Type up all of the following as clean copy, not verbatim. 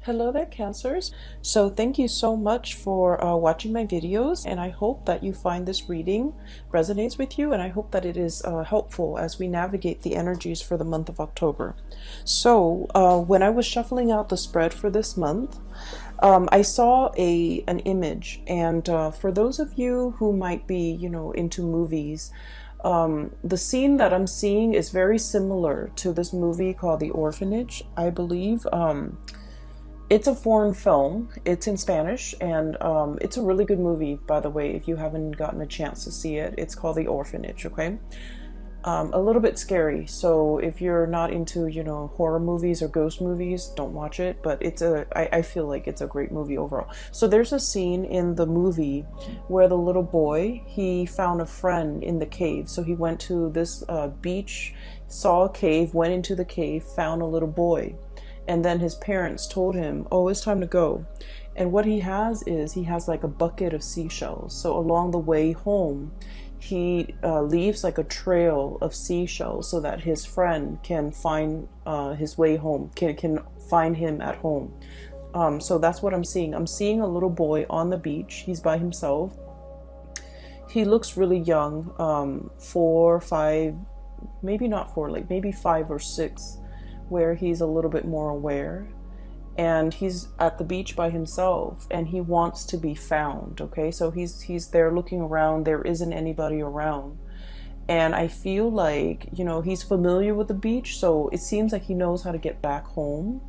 Hello there, Cancers. So thank you so much for watching my videos, and I hope that you find this reading resonates with you, and I hope that it is helpful as we navigate the energies for the month of October. So when I was shuffling out the spread for this month, I saw an image, and for those of you who might be, into movies, the scene that I'm seeing is very similar to this movie called The Orphanage, I believe. It's a foreign film. It's in Spanish, and it's a really good movie, by the way, if you haven't gotten a chance to see it. It's called The Orphanage, okay? A little bit scary, so if you're not into, horror movies or ghost movies, don't watch it, but I feel like it's a great movie overall. So there's a scene in the movie where the little boy, he found a friend in the cave. So he went to this beach, saw a cave, went into the cave, found a little boy. And then his parents told him, oh, it's time to go. And what he has like a bucket of seashells. So along the way home, he leaves like a trail of seashells so that his friend can find his way home, can find him at home. So that's what I'm seeing. I'm seeing a little boy on the beach. He's by himself. He looks really young, 4, 5, maybe not 4, like maybe 5 or 6. Where he's a little bit more aware, and he's at the beach by himself, and he wants to be found. Okay, so he's there looking around. There isn't anybody around, and I feel like he's familiar with the beach, so it seems like he knows how to get back home.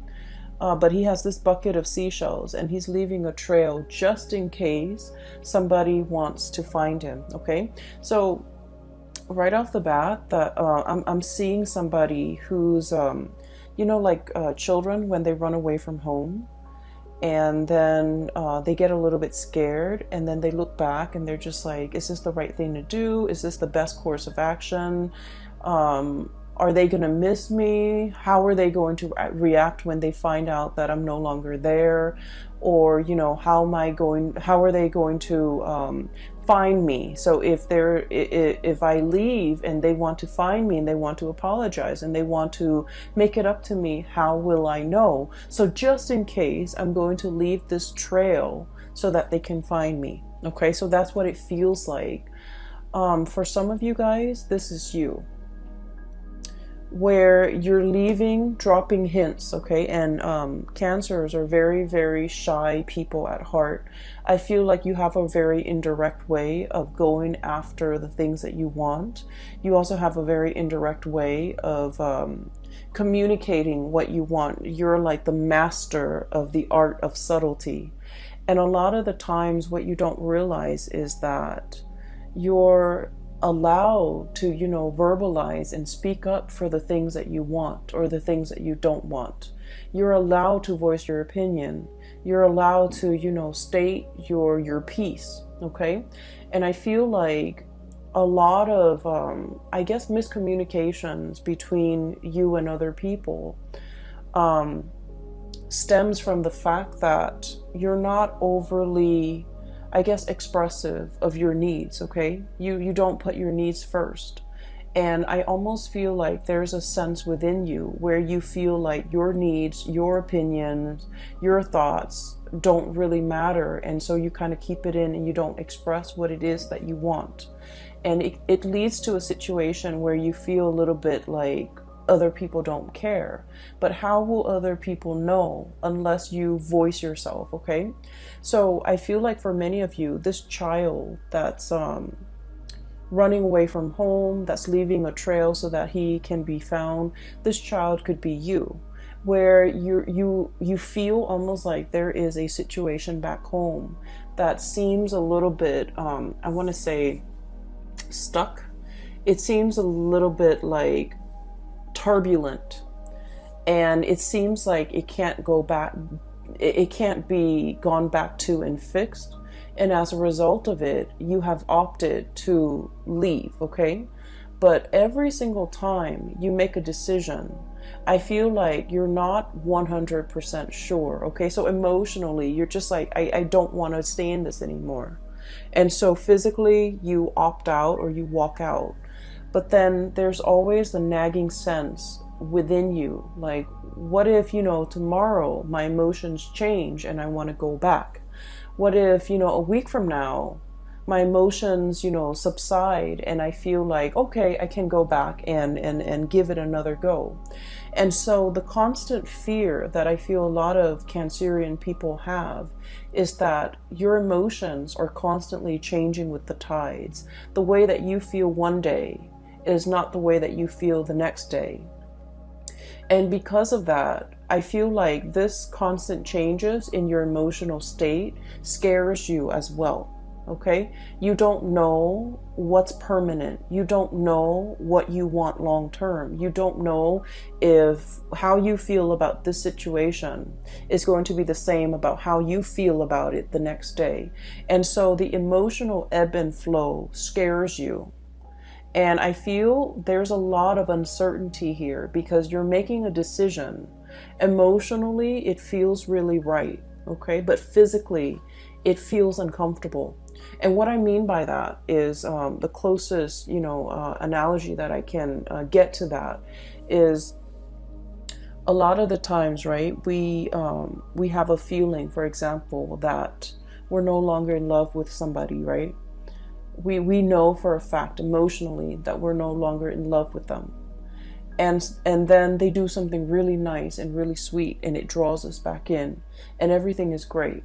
But he has this bucket of seashells, and he's leaving a trail just in case somebody wants to find him. Okay, so right off the bat, that I'm seeing somebody who's like children when they run away from home, and then they get a little bit scared, and then they look back and they're just like, is this the right thing to do? Is this the best course of action? Are they going to miss me? How are they going to react when they find out that I'm no longer there? Or, how are they going to find me? So if I leave and they want to find me and they want to apologize and they want to make it up to me, how will I know? So just in case, I'm going to leave this trail so that they can find me. Okay, so that's what it feels like. For some of you guys, this is you, where you're leaving, dropping hints, okay? And Cancers are very, very shy people at heart. I feel like you have a very indirect way of going after the things that you want. You also have a very indirect way of communicating what you want. You're like the master of the art of subtlety. And a lot of the times what you don't realize is that you're allowed to, verbalize and speak up for the things that you want or the things that you don't want. You're allowed to voice your opinion. You're allowed to, state your piece, okay? And I feel like a lot of, miscommunications between you and other people stems from the fact that you're not overly expressive of your needs, okay? You don't put your needs first. And I almost feel like there's a sense within you where you feel like your needs, your opinions, your thoughts don't really matter. And so you kind of keep it in and you don't express what it is that you want. And it leads to a situation where you feel a little bit like other people don't care. But how will other people know unless you voice yourself, okay? So I feel like for many of you, this child that's running away from home, that's leaving a trail so that he can be found, this child could be you, where you feel almost like there is a situation back home that seems a little bit, I want to say, stuck. It seems a little bit like turbulent, and it seems like it can't go back, it can't be gone back to and fixed, and as a result of it you have opted to leave, okay? But every single time you make a decision, I feel like you're not 100% sure, okay? So emotionally you're just like, I don't want to stay in this anymore, and so physically you opt out or you walk out. But then there's always the nagging sense within you. Like, what if, tomorrow my emotions change and I want to go back? What if, a week from now, my emotions, subside and I feel like, okay, I can go back and give it another go. And so the constant fear that I feel a lot of Cancerian people have is that your emotions are constantly changing with the tides. The way that you feel one day is not the way that you feel the next day. And because of that, I feel like this constant changes in your emotional state scares you as well. Okay? You don't know what's permanent. You don't know what you want long term. You don't know if how you feel about this situation is going to be the same about how you feel about it the next day. And so the emotional ebb and flow scares you. And I feel there's a lot of uncertainty here because you're making a decision. Emotionally, it feels really right, okay? But physically, it feels uncomfortable. And what I mean by that is the closest, analogy that I can get to that is a lot of the times, right, we have a feeling, for example, that we're no longer in love with somebody, right? We know for a fact emotionally that we're no longer in love with them. And then they do something really nice and really sweet and it draws us back in and everything is great.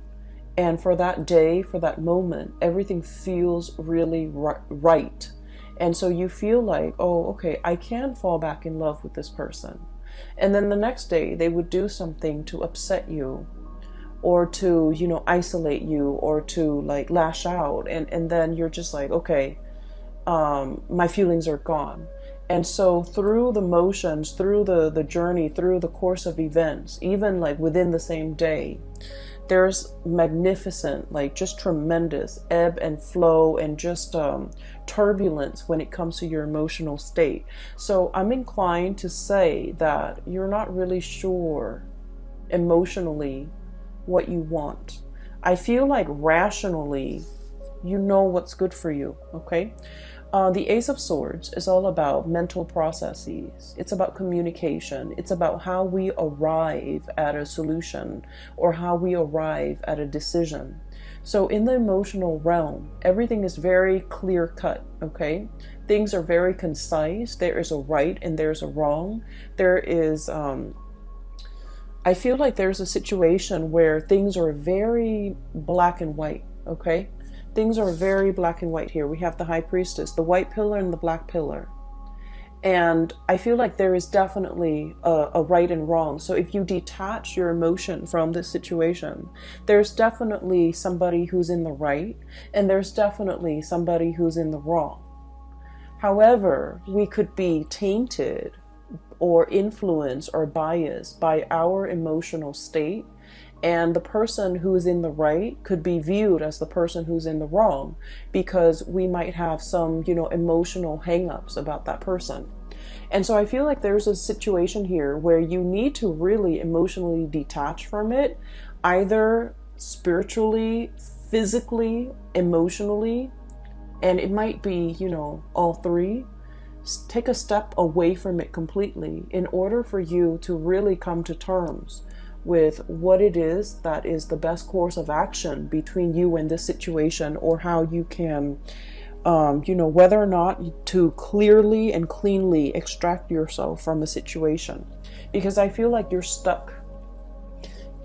And for that day, for that moment, everything feels really right. And so you feel like, oh, okay, I can fall back in love with this person. And then the next day they would do something to upset you or to, isolate you or to like lash out. And then you're just like, okay, my feelings are gone. And so through the motions, through the journey, through the course of events, even like within the same day, there's magnificent, like just tremendous ebb and flow and just turbulence when it comes to your emotional state. So I'm inclined to say that you're not really sure emotionally what you want. I feel like rationally, you know what's good for you, okay? The Ace of Swords is all about mental processes. It's about communication. It's about how we arrive at a solution or how we arrive at a decision. So in the emotional realm, everything is very clear cut, okay? Things are very concise. There is a right and there's a wrong. There is, I feel like there's a situation where things are very black and white, okay? Things are very black and white here. We have the High Priestess, the white pillar and the black pillar. And I feel like there is definitely a right and wrong. So if you detach your emotion from this situation, there's definitely somebody who's in the right and there's definitely somebody who's in the wrong. However, we could be tainted or influenced or biased by our emotional state. And the person who is in the right could be viewed as the person who's in the wrong because we might have some, emotional hang-ups about that person. And so I feel like there's a situation here where you need to really emotionally detach from it, either spiritually, physically, emotionally, and it might be, all three. Take a step away from it completely in order for you to really come to terms with what it is that is the best course of action between you and this situation, or how you can, whether or not to clearly and cleanly extract yourself from a situation. Because I feel like you're stuck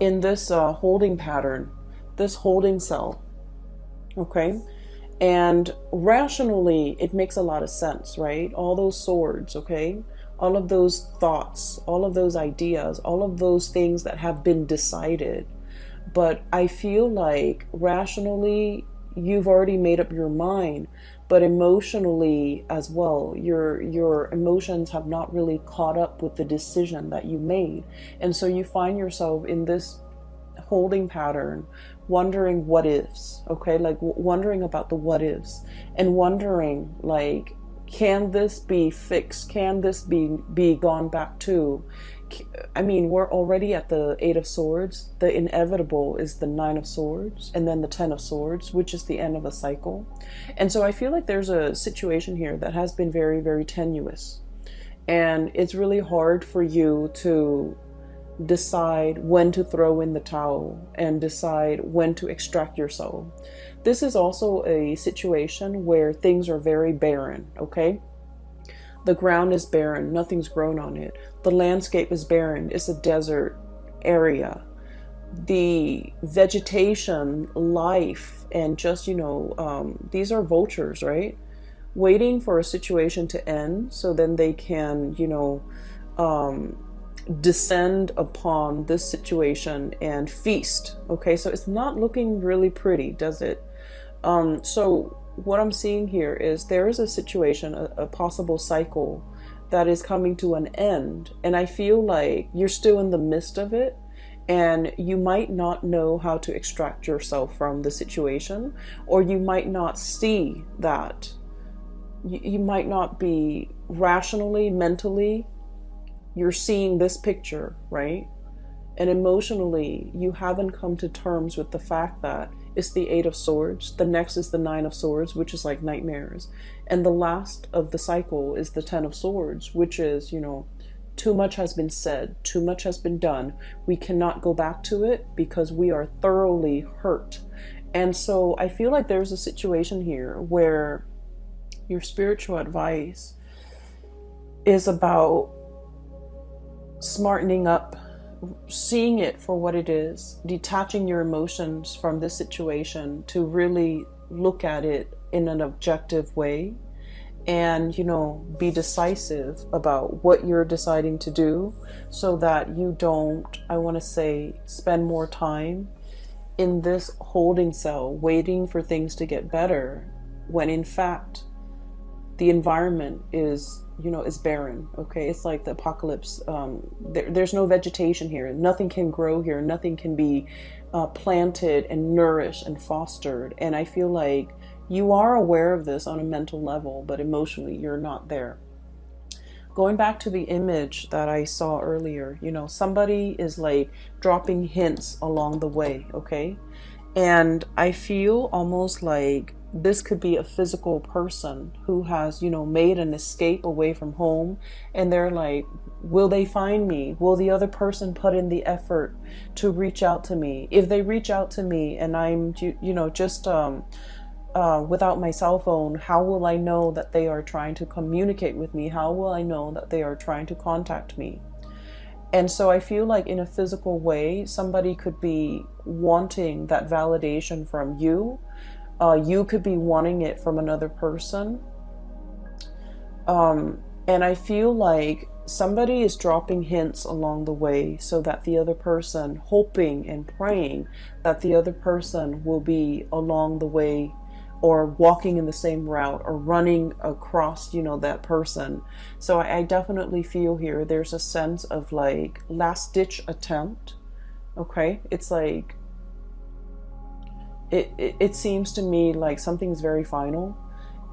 in this holding pattern, this holding cell, okay? And rationally, it makes a lot of sense, right? All those swords, okay? All of those thoughts, all of those ideas, all of those things that have been decided. But I feel like rationally, you've already made up your mind, but emotionally as well, your emotions have not really caught up with the decision that you made. And so you find yourself in this holding pattern, wondering what ifs, okay? Like wondering about the what ifs and wondering like, can this be fixed? Can this be gone back to? I mean, we're already at the Eight of Swords. The inevitable is the Nine of Swords and then the Ten of Swords, which is the end of a cycle. And so I feel like there's a situation here that has been very, very tenuous. And it's really hard for you to decide when to throw in the towel and decide when to extract your soul. This is also a situation where things are very barren, okay? The ground is barren, nothing's grown on it. The landscape is barren, it's a desert area. The vegetation, life, and just, these are vultures, right? Waiting for a situation to end so then they can, descend upon this situation and feast. Okay, so it's not looking really pretty, does it? So what I'm seeing here is there is a situation, a possible cycle that is coming to an end, and I feel like you're still in the midst of it, and you might not know how to extract yourself from the situation, or you might not see that. You might not be rationally, mentally, you're seeing this picture, right? And emotionally, you haven't come to terms with the fact that it's the Eight of Swords. The next is the Nine of Swords, which is like nightmares. And the last of the cycle is the Ten of Swords, which is, too much has been said, too much has been done. We cannot go back to it because we are thoroughly hurt. And so I feel like there's a situation here where your spiritual advice is about smartening up, seeing it for what it is, detaching your emotions from this situation to really look at it in an objective way, and be decisive about what you're deciding to do, so that you don't, I want to say, spend more time in this holding cell waiting for things to get better, when in fact the environment is barren. Okay, it's like the apocalypse. There's no vegetation here, nothing can grow here, nothing can be planted and nourished and fostered. And I feel like you are aware of this on a mental level, but emotionally you're not there. Going back to the image that I saw earlier, somebody is like dropping hints along the way, okay? And I feel almost like this could be a physical person who has, made an escape away from home, and they're like, will they find me? Will the other person put in the effort to reach out to me? If they reach out to me and I'm, just without my cell phone, how will I know that they are trying to communicate with me? How will I know that they are trying to contact me? And so I feel like in a physical way, somebody could be wanting that validation from you. You could be wanting it from another person. And I feel like somebody is dropping hints along the way so that the other person, hoping and praying that the other person will be along the way, or walking in the same route, or running across, that person. So I definitely feel here there's a sense of like last ditch attempt. Okay, it's like it seems to me like something's very final,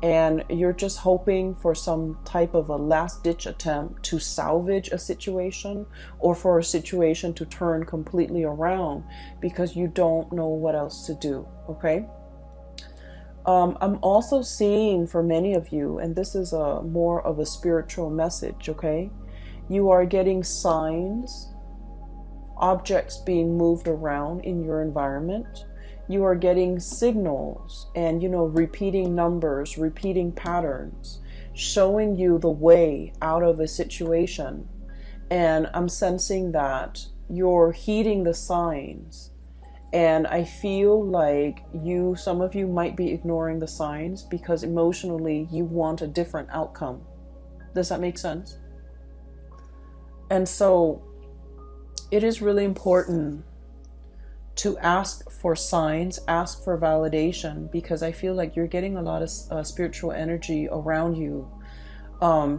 and you're just hoping for some type of a last ditch attempt to salvage a situation, or for a situation to turn completely around, because you don't know what else to do. Okay. I'm also seeing for many of you, and this is more of a spiritual message, okay? You are getting signs, objects being moved around in your environment. You are getting signals and, repeating numbers, repeating patterns, showing you the way out of a situation. And I'm sensing that you're heeding the signs. And I feel like some of you might be ignoring the signs because emotionally you want a different outcome. Does that make sense? And so it is really important to ask for signs, ask for validation, because I feel like you're getting a lot of spiritual energy around you,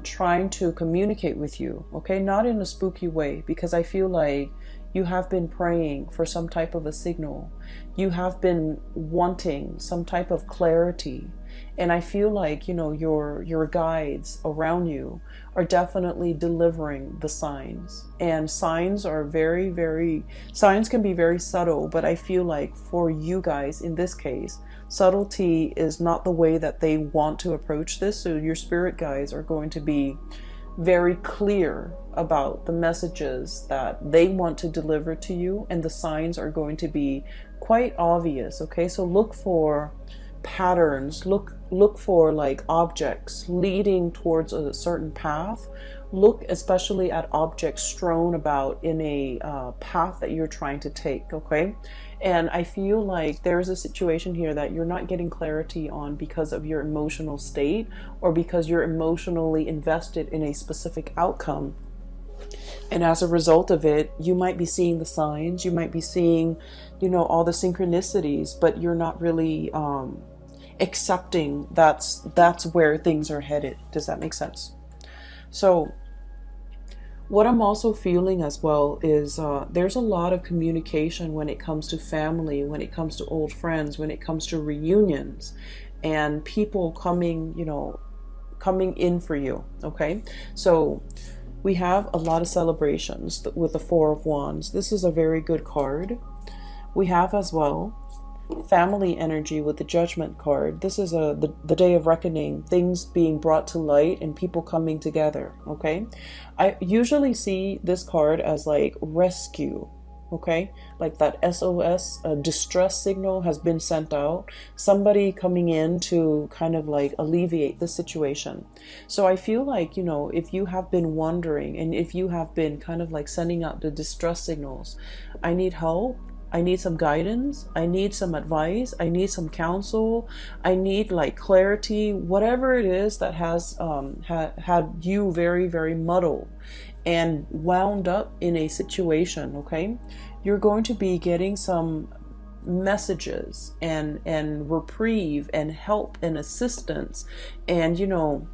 trying to communicate with you, okay? Not in a spooky way, because I feel like you have been praying for some type of a signal. You have been wanting some type of clarity. And I feel like, your guides around you are definitely delivering the signs. And signs are signs can be very subtle, but I feel like for you guys in this case, subtlety is not the way that they want to approach this. So your spirit guides are going to be very clear about the messages that they want to deliver to you, and the signs are going to be quite obvious. Okay, so look for patterns, look for like objects leading towards a certain path. Look especially at objects strewn about in a path that you're trying to take. Okay, and I feel like there's a situation here that you're not getting clarity on because of your emotional state, or because you're emotionally invested in a specific outcome. And as a result of it, you might be seeing the signs, you might be seeing, you know, all the synchronicities, but you're not really accepting that's where things are headed. Does that make sense? So what I'm also feeling as well is there's a lot of communication when it comes to family, when it comes to old friends, when it comes to reunions, and people coming, you know, coming in for you. Okay, so we have a lot of celebrations with the Four of Wands. This is a very good card. We have as well family energy with the Judgment card. This is the day of reckoning, things being brought to light and people coming together. Okay, I usually see this card as like rescue. Okay, like that SOS, distress signal has been sent out, somebody coming in to kind of like alleviate the situation. So I feel like, you know, if you have been wondering, and if you have been kind of like sending out the distress signals, I need help, I need some guidance, I need some advice, I need some counsel, I need like clarity, whatever it is that has had you very, very muddled and wound up in a situation. Okay, you're going to be getting some messages and reprieve and help and assistance, and, you know,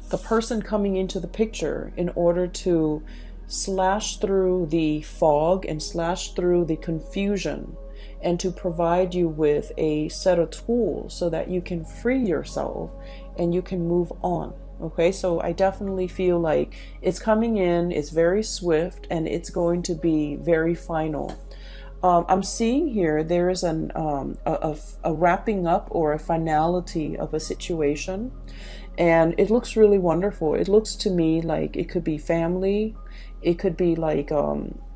the person coming into the picture in order to slash through the fog and slash through the confusion, and to provide you with a set of tools so that you can free yourself and you can move on. Okay, so I definitely feel like it's coming in, it's very swift, and it's going to be very final. I'm seeing here there is a wrapping up or a finality of a situation, and it looks really wonderful. It looks to me like it could be family, it could be like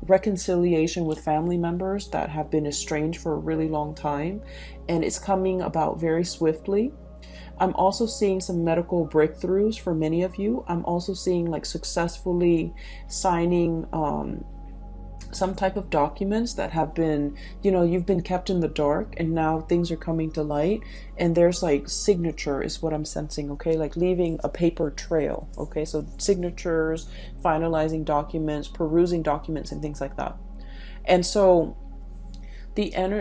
reconciliation with family members that have been estranged for a really long time, and it's coming about very swiftly. I'm also seeing some medical breakthroughs for many of you. I'm also seeing like successfully signing some type of documents that have been, you know, you've been kept in the dark, and now things are coming to light, and there's like signature is what I'm sensing. Okay, like leaving a paper trail. Okay, so signatures, finalizing documents, perusing documents, and things like that. And so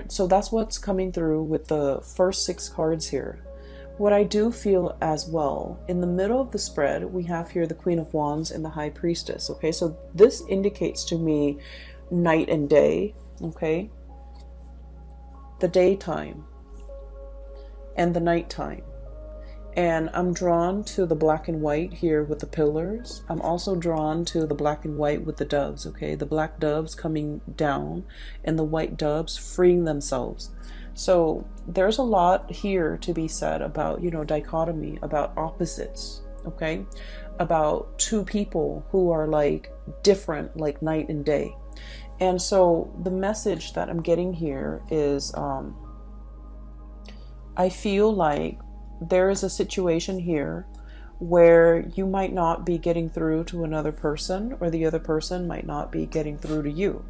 so that's what's coming through with the first 6 cards here. What I do feel as well, in the middle of the spread, we have here the Queen of Wands and the High Priestess. Okay, so this indicates to me night and day. Okay, the daytime and the nighttime. And I'm drawn to the black and white here with the pillars. I'm also drawn to the black and white with the doves. Okay, the black doves coming down and the white doves freeing themselves. So there's a lot here to be said about, you know, dichotomy, about opposites. Okay, about two people who are like different, like night and day. And so the message that I'm getting here is I feel like there is a situation here where you might not be getting through to another person, or the other person might not be getting through to you.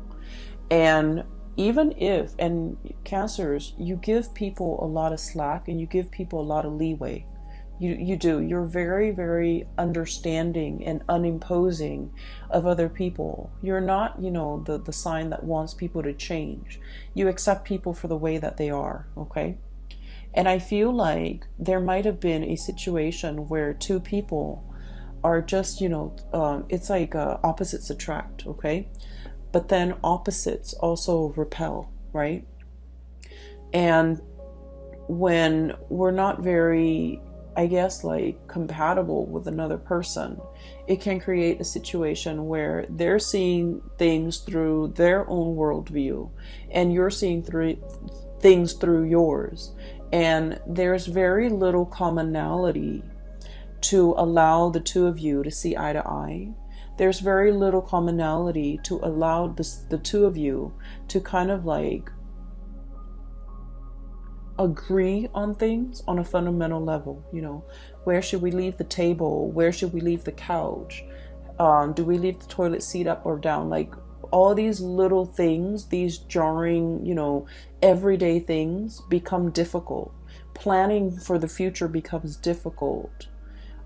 And even if, and Cancers, you give people a lot of slack and you give people a lot of leeway. You do. You're very, very understanding and unimposing of other people. You're not, you know, the sign that wants people to change. You accept people for the way that they are. Okay. And I feel like there might have been a situation where two people are just, you know, it's like opposites attract. Okay. But then opposites also repel, right? And when we're not very, I guess, like compatible with another person, it can create a situation where they're seeing things through their own worldview and you're seeing things through yours. And there's very little commonality to allow the two of you to see eye to eye. There's very little commonality to allow the two of you to kind of like agree on things on a fundamental level. You know, where should we leave the table? Where should we leave the couch? Do we leave the toilet seat up or down? Like all these little things, these jarring, you know, everyday things become difficult. Planning for the future becomes difficult.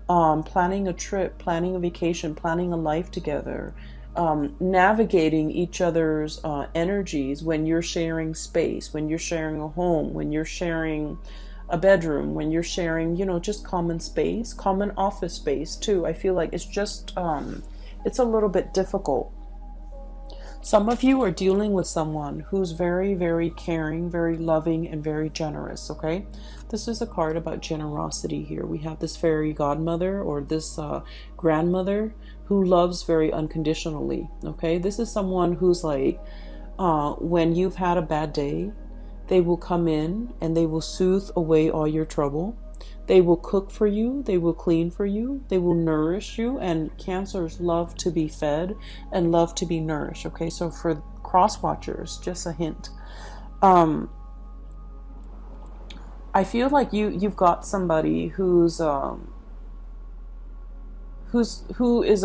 Planning a trip, planning a vacation, planning a life together, navigating each other's energies when you're sharing space, when you're sharing a home, when you're sharing a bedroom, when you're sharing, you know, just common space, common office space too. I feel like it's just, it's a little bit difficult. Some of you are dealing with someone who's very, very caring, very loving, and very generous, okay? This is a card about generosity here. We have this fairy godmother or this grandmother who loves very unconditionally, okay? This is someone who's like, when you've had a bad day, they will come in and they will soothe away all your trouble. They will cook for you, they will clean for you, they will nourish you, and Cancers love to be fed and love to be nourished, okay? So for cross watchers, just a hint. I feel like you've got somebody who is a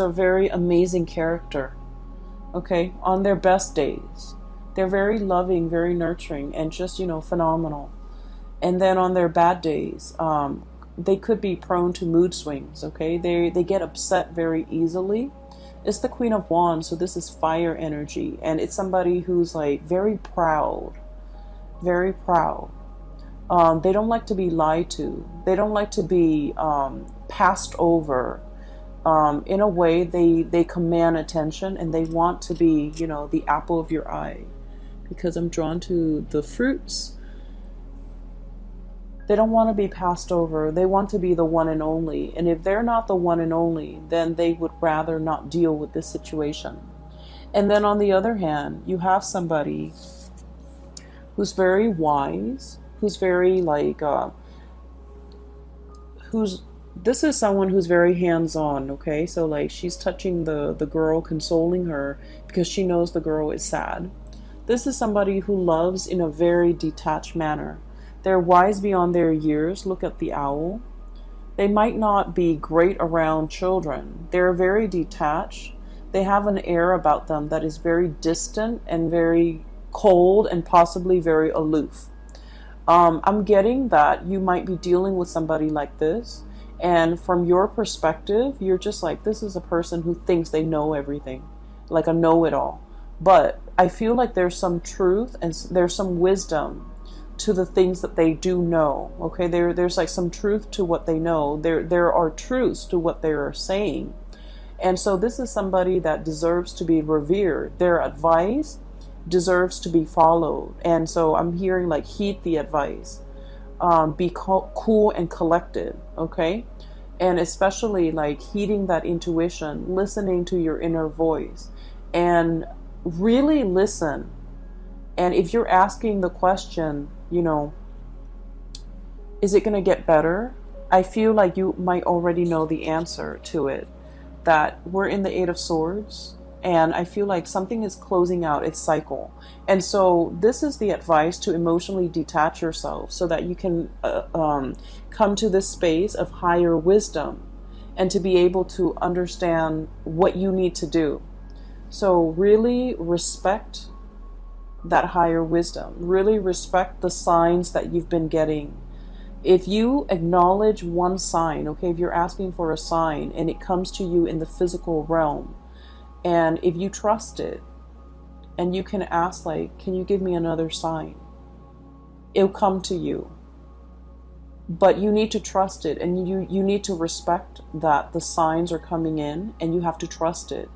very amazing character, okay? On their best days, they're very loving, very nurturing, and just, you know, phenomenal. And then on their bad days, they could be prone to mood swings, okay? They get upset very easily. It's the Queen of Wands, so this is fire energy. And it's somebody who's like very proud, very proud. They don't like to be lied to. They don't like to be passed over. In a way, they command attention and they want to be, you know, the apple of your eye. Because I'm drawn to the fruits. They don't want to be passed over. They want to be the one and only. And if they're not the one and only, then they would rather not deal with this situation. And then on the other hand, you have somebody who's very wise, who's very like, this is someone who's very hands-on, okay? So like she's touching the girl, consoling her because she knows the girl is sad. This is somebody who loves in a very detached manner. They're wise beyond their years. Look at the owl. They might not be great around children. They're very detached. They have an air about them that is very distant and very cold and possibly very aloof. I'm getting that you might be dealing with somebody like this. And from your perspective, you're just like, this is a person who thinks they know everything, like a know-it-all. But I feel like there's some truth and there's some wisdom to the things that they do know, okay? There's like some truth to what they know. There are truths to what they are saying. And so this is somebody that deserves to be revered. Their advice deserves to be followed. And so I'm hearing like heed the advice. Be cool and collected, okay? And especially like heeding that intuition, listening to your inner voice, and really listen. And if you're asking the question, you know, is it going to get better? I feel like you might already know the answer to it. That we're in the Eight of Swords, and I feel like something is closing out its cycle. And so this is the advice to emotionally detach yourself so that you can come to this space of higher wisdom and to be able to understand what you need to do. So really respect that higher wisdom. Really respect the signs that you've been getting. If you acknowledge one sign, okay, if you're asking for a sign and it comes to you in the physical realm, and if you trust it, and you can ask like, can you give me another sign? It'll come to you. But you need to trust it, and you need to respect that the signs are coming in and you have to trust it.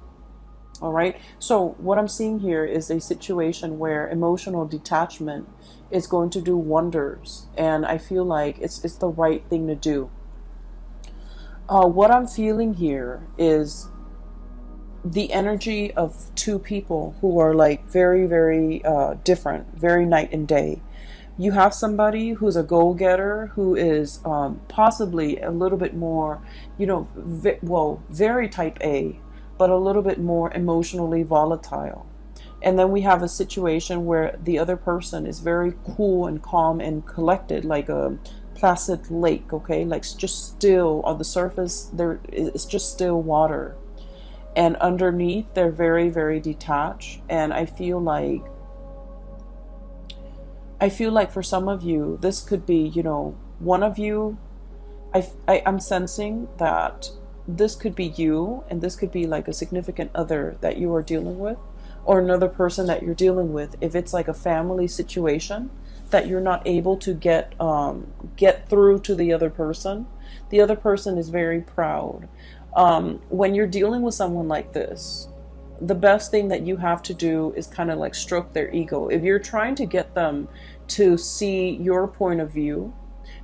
All right. So what I'm seeing here is a situation where emotional detachment is going to do wonders. And I feel like it's the right thing to do. What I'm feeling here is the energy of two people who are like very, very different, very night and day. You have somebody who's a go-getter, who is possibly a little bit more, well, very type A, but a little bit more emotionally volatile. And then we have a situation where the other person is very cool and calm and collected, like a placid lake, okay? Like just still on the surface, there it's just still water. And underneath, they're very, very detached. And I feel like for some of you, this could be, one of you, I'm sensing that this could be you, and this could be like a significant other that you are dealing with, or another person that you're dealing with. If it's like a family situation that you're not able to get through to the other person is very proud. When you're dealing with someone like this, the best thing that you have to do is kind of like stroke their ego. If you're trying to get them to see your point of view,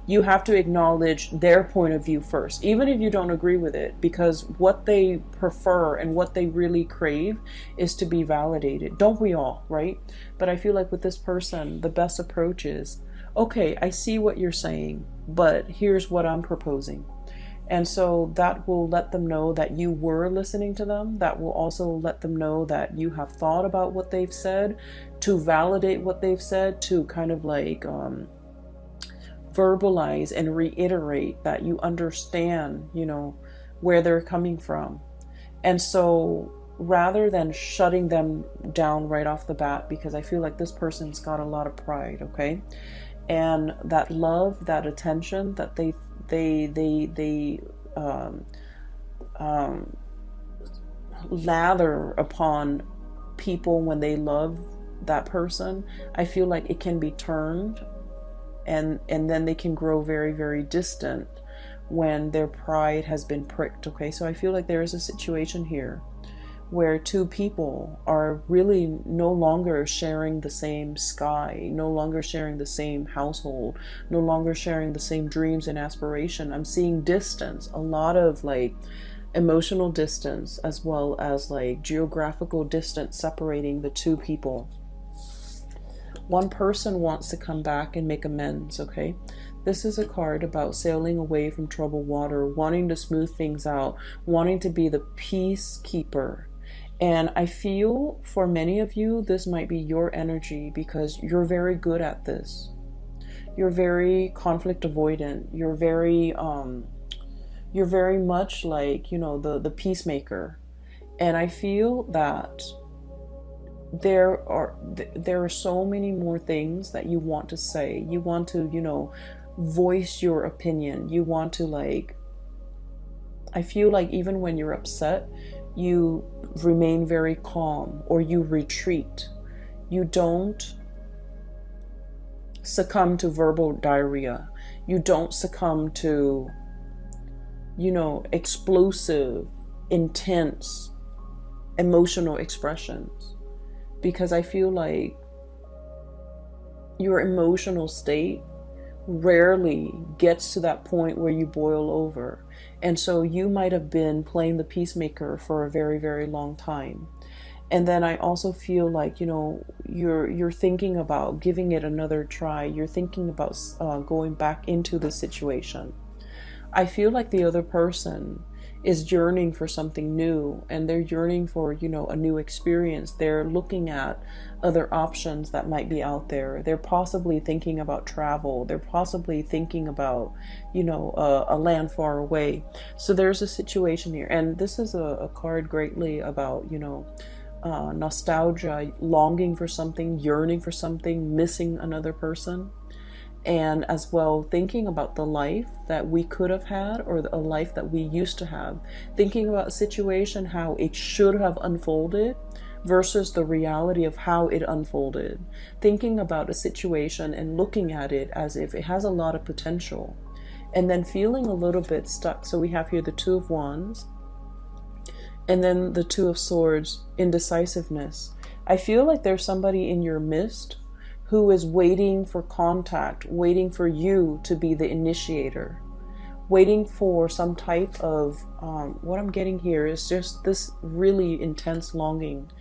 you have to acknowledge their point of view first, even if you don't agree with it, because what they prefer and what they really crave is to be validated. Don't we all, right? But I feel like with this person, the best approach is, okay, I see what you're saying, but here's what I'm proposing. And so that will let them know that you were listening to them. That will also let them know that you have thought about what they've said, to validate what they've said, to kind of like verbalize and reiterate that you understand, where they're coming from. And so rather than shutting them down right off the bat, because I feel like this person's got a lot of pride, okay? And that love, that attention that they lather upon people when they love that person, I feel like it can be turned, and then they can grow very, very distant when their pride has been pricked, okay? So I feel like there is a situation here where two people are really no longer sharing the same sky, no longer sharing the same household, no longer sharing the same dreams and aspiration. I'm seeing distance, a lot of like emotional distance, as well as like geographical distance separating the two people. One person wants to come back and make amends, okay? This is a card about sailing away from troubled water, wanting to smooth things out, wanting to be the peacekeeper. And I feel for many of you, this might be your energy, because you're very good at this. You're very conflict avoidant. You're very much like, the peacemaker. And I feel that there are so many more things that you want to say. You want to, voice your opinion. You want to I feel like even when you're upset, you remain very calm, or you retreat. You don't succumb to verbal diarrhea. You don't succumb to, explosive, intense, emotional expressions. Because I feel like your emotional state rarely gets to that point where you boil over. And so you might have been playing the peacemaker for a very, very long time. And then I also feel like, you're thinking about giving it another try. You're thinking about going back into the situation. I feel like the other person is yearning for something new, and they're yearning for, a new experience. They're looking at other options that might be out there. They're possibly thinking about travel. They're possibly thinking about, a land far away. So there's a situation here. And this is a card greatly about, nostalgia, longing for something, yearning for something, missing another person. And as well, thinking about the life that we could have had, or a life that we used to have. Thinking about a situation, how it should have unfolded versus the reality of how it unfolded. Thinking about a situation and looking at it as if it has a lot of potential. And then feeling a little bit stuck. So we have here the Two of Wands, and then the Two of Swords, indecisiveness. I feel like there's somebody in your midst who is waiting for contact, waiting for you to be the initiator, waiting for some type of, what I'm getting here is just this really intense longing.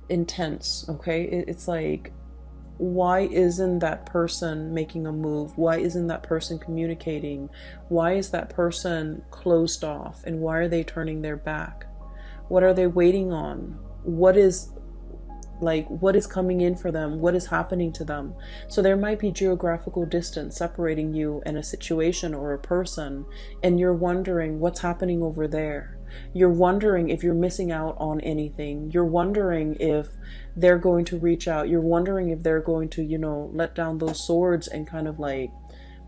Intense, okay? It's like why isn't that person making a move? Why isn't that person communicating? Why is that person closed off? And why are they turning their back? What are they waiting on? What is coming in for them? What is happening to them? So there might be geographical distance separating you and a situation or a person, and you're wondering what's happening over there. You're wondering if you're missing out on anything. You're wondering if they're going to reach out. You're wondering if they're going to, let down those swords and kind of like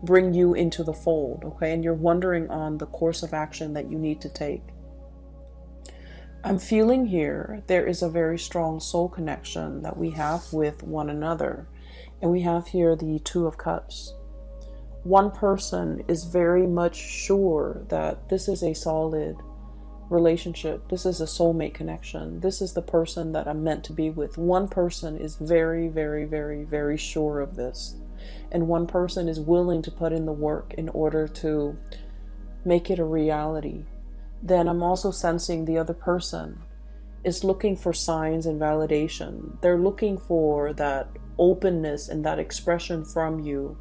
bring you into the fold, okay? And you're wondering on the course of action that you need to take. I'm feeling here there is a very strong soul connection that we have with one another. And we have here the Two of Cups. One person is very much sure that this is a solid relationship. This is a soulmate connection. This is the person that I'm meant to be with. One person is very, very, very, very sure of this. And one person is willing to put in the work in order to make it a reality. Then I'm also sensing the other person is looking for signs and validation. They're looking for that openness and that expression from you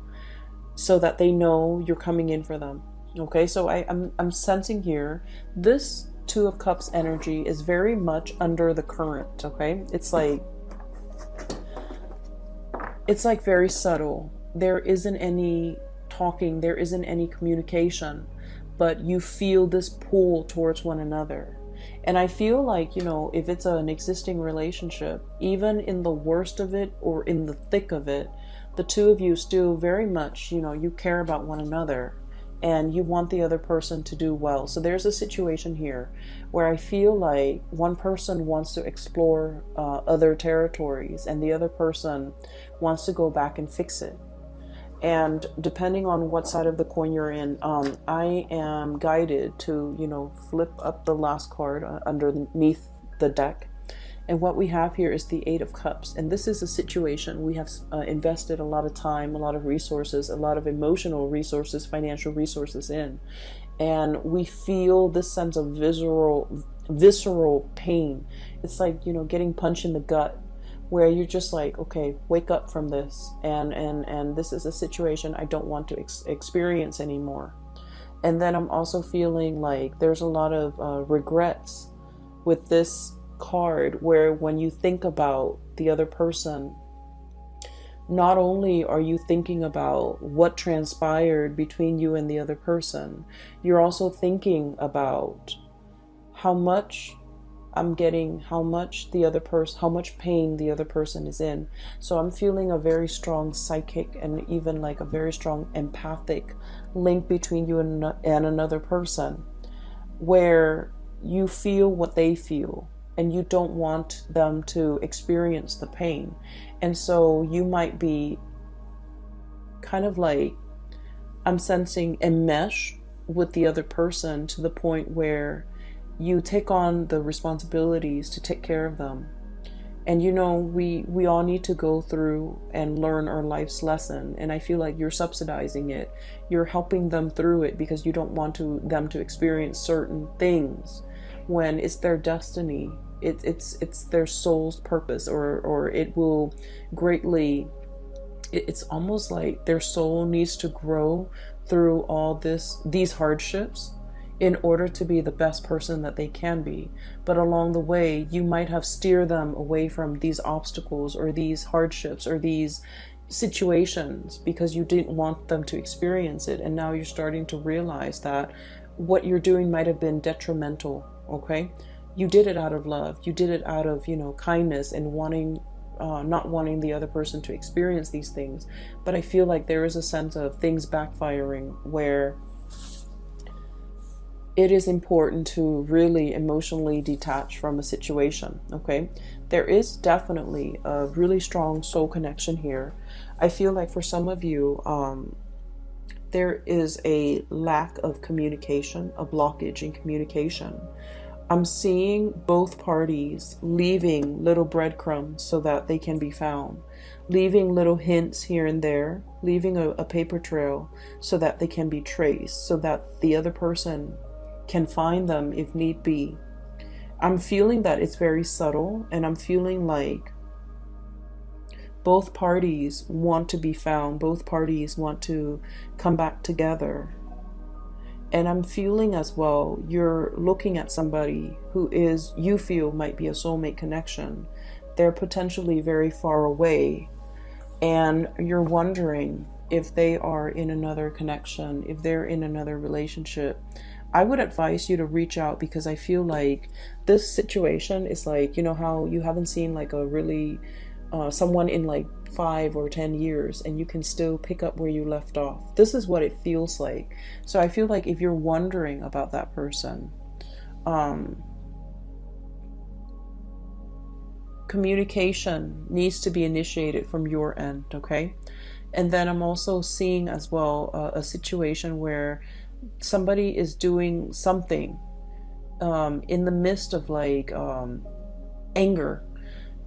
so that they know you're coming in for them. Okay, so I'm sensing here this Two of Cups energy is very much under the current, okay? It's like very subtle. There isn't any talking, there isn't any communication, but you feel this pull towards one another. And I feel like, if it's an existing relationship, even in the worst of it or in the thick of it, the two of you still very much, you care about one another. And you want the other person to do well. So there's a situation here where I feel like one person wants to explore other territories and the other person wants to go back and fix it. And depending on what side of the coin you're in, I am guided to, flip up the last card underneath the deck. And what we have here is the Eight of Cups. And this is a situation we have invested a lot of time, a lot of resources, a lot of emotional resources, financial resources in. And we feel this sense of visceral pain. It's like, getting punched in the gut, where you're just like, okay, wake up from this. And this is a situation I don't want to experience anymore. And then I'm also feeling like there's a lot of regrets with this card, where when you think about the other person, not only are you thinking about what transpired between you and the other person, you're also thinking about how much I'm getting, how much pain the other person is in. So I'm feeling a very strong psychic and even like a very strong empathic link between you and another person, where you feel what they feel. And you don't want them to experience the pain. And so you might be kind of like, I'm sensing a mesh with the other person to the point where you take on the responsibilities to take care of them. And we all need to go through and learn our life's lesson. And I feel like you're subsidizing it. You're helping them through it because you don't want them to experience certain things when it's their destiny. It's their soul's purpose, or it will greatly, it's almost like their soul needs to grow through all these hardships in order to be the best person that they can be. But along the way, you might have steered them away from these obstacles or these hardships or these situations because you didn't want them to experience it. And now you're starting to realize that what you're doing might have been detrimental, okay? You did it out of love. You did it out of, kindness and not wanting the other person to experience these things. But I feel like there is a sense of things backfiring where it is important to really emotionally detach from a situation, okay? There is definitely a really strong soul connection here. I feel like for some of you, there is a lack of communication, a blockage in communication. I'm seeing both parties leaving little breadcrumbs so that they can be found, leaving little hints here and there, leaving a paper trail so that they can be traced, so that the other person can find them if need be. I'm feeling that it's very subtle, and I'm feeling like Both parties want to be found. Both parties want to come back together. And I'm feeling as well, you're looking at somebody who is, you feel might be a soulmate connection. They're potentially very far away. And you're wondering if they are in another connection, if they're in another relationship. I would advise you to reach out, because I feel like this situation is like, you know how you haven't seen like a really someone in like 5 or 10 years, and you can still pick up where you left off. This is what it feels like. So I feel like if you're wondering about that person, communication needs to be initiated from your end, okay? And then I'm also seeing as well a situation where somebody is doing something in the midst of like anger.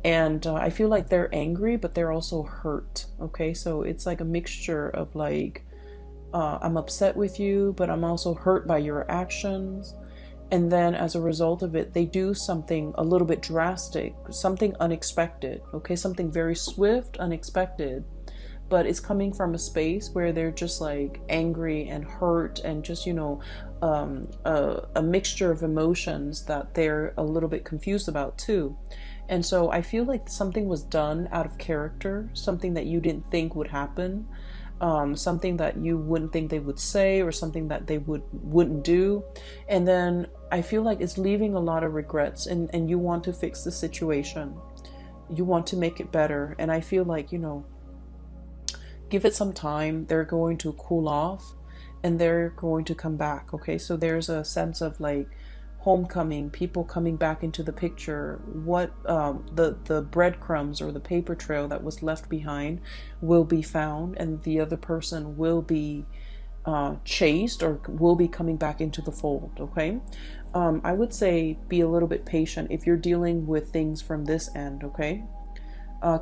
And I feel like they're angry, but they're also hurt. Okay, so it's like a mixture of like, I'm upset with you, but I'm also hurt by your actions. And then as a result of it, they do something a little bit drastic, something unexpected. Okay, something very swift, unexpected. But it's coming from a space where they're just like angry and hurt, and just, you know, a mixture of emotions that they're a little bit confused about too. And so I feel like something was done out of character, something that you didn't think would happen, something that you wouldn't think they would say, or something that they wouldn't do. And then I feel like it's leaving a lot of regrets, and you want to fix the situation. You want to make it better. And I feel like, you know, give it some time. They're going to cool off, and they're going to come back. Okay, so there's a sense of like homecoming, people coming back into the picture. What the breadcrumbs or the paper trail that was left behind will be found, and the other person will be chased, or will be coming back into the fold. Okay, I would say be a little bit patient if you're dealing with things from this end. Okay,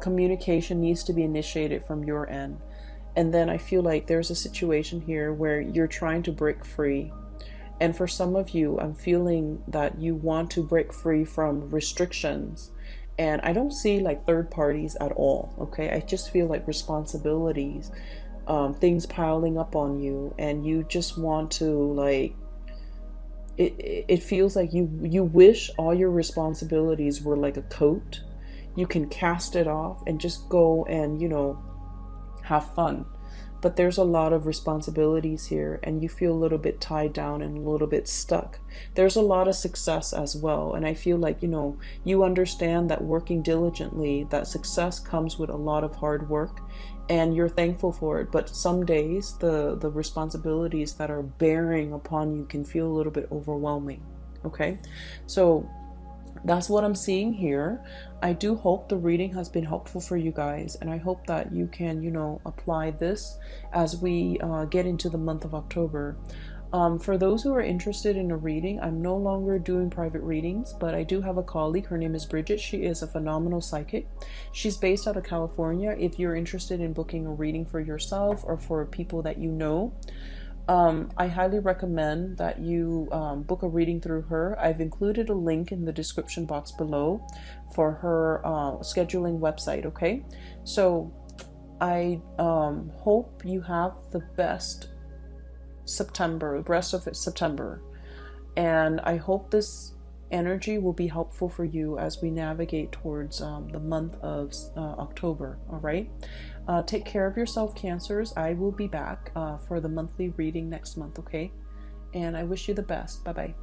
communication needs to be initiated from your end. And then I feel like there's a situation here where you're trying to break free. And for some of you, I'm feeling that you want to break free from restrictions. And I don't see like third parties at all. Okay, I just feel like responsibilities, things piling up on you, and you just want to like, it feels like you wish all your responsibilities were like a coat. You can cast it off and just go and, you know, have fun. But there's a lot of responsibilities here, and you feel a little bit tied down and a little bit stuck. There's a lot of success as well, and I feel like, you know, you understand that working diligently, that success comes with a lot of hard work, and you're thankful for it. But some days the responsibilities that are bearing upon you can feel a little bit overwhelming. Okay, so that's what I'm seeing here. I do hope the reading has been helpful for you guys, and I hope that you can, you know, apply this as we get into the month of October. For those who are interested in a reading, I'm no longer doing private readings, but I do have a colleague. Her name is Bridget. She is a phenomenal psychic. She's based out of California. If you're interested in booking a reading for yourself or for people that you know, I highly recommend that you book a reading through her. I've included a link in the description box below for her scheduling website. Okay, so I hope you have the best September, the rest of September, and I hope this energy will be helpful for you as we navigate towards the month of October. All right, take care of yourself, Cancers. I will be back for the monthly reading next month. Okay, and I wish you the best. Bye bye.